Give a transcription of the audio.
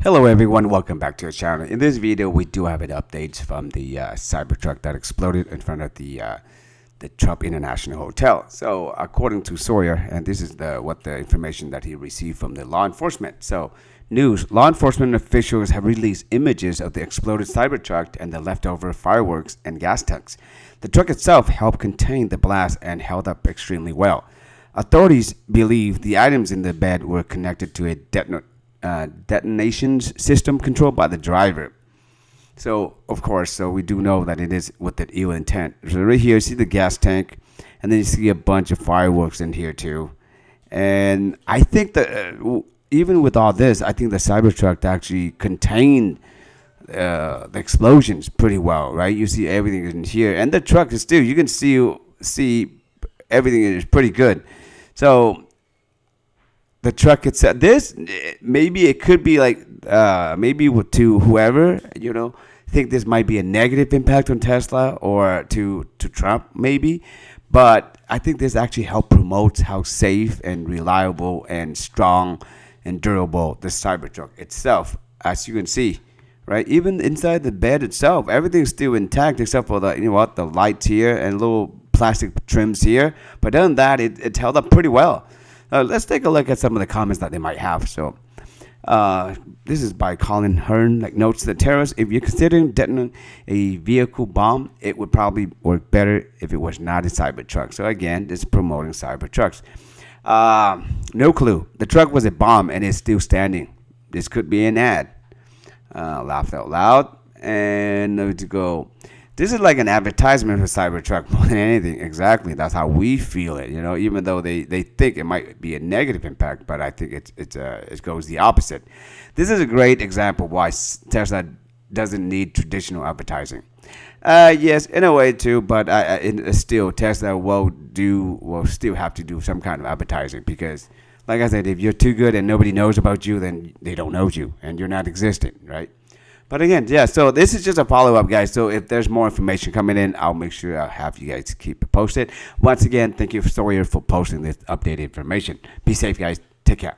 Hello everyone, welcome back to our channel. In this video, we do have an update from the Cybertruck that exploded in front of the Trump International Hotel. So according to Sawyer, and this is what the information that he received from the law enforcement. So law enforcement officials have released images of the exploded Cybertruck and the leftover fireworks and gas tanks. The truck itself helped contain the blast and held up extremely well. Authorities believe the items in the bed were connected to a detonation system controlled by the driver. So of course, we do know that it is with the ill intent. So right here you see the gas tank, and then you see a bunch of fireworks in here too. And I think that even with all this, I think the Cybertruck actually contained the explosions pretty well, right? You see everything in here, and the truck is still, you can see everything is pretty good. So the truck itself, this maybe it could be like maybe to whoever, think this might be a negative impact on Tesla or to Trump maybe, but I think this actually helped promote how safe and reliable and strong and durable the Cybertruck itself, as you can see, right? Even inside the bed itself, everything's still intact except for the lights here and little plastic trims here. But other than that, it held up pretty well. Let's take a look at some of the comments that they might have. So this is by Colin Hearn. Notes the terrorists, if you're considering detonating a vehicle bomb, it would probably work better if it was not a Cybertruck. So again, this is promoting Cybertrucks. No clue. The truck was a bomb and it's still standing. This could be an ad. Laughed out loud. And let's go. This is like an advertisement for Cybertruck more than anything. Exactly. That's how we feel it, even though they think it might be a negative impact, but I think it goes the opposite. This is a great example why Tesla doesn't need traditional advertising. Yes, in a way too, but still Tesla will still have to do some kind of advertising because, like I said, if you're too good and nobody knows about you, then they don't know you and you're not existing, right? But again, yeah, so this is just a follow-up, guys. So if there's more information coming in, I'll make sure I'll have you guys keep it posted. Once again, thank you, Sawyer, for posting this updated information. Be safe, guys. Take care.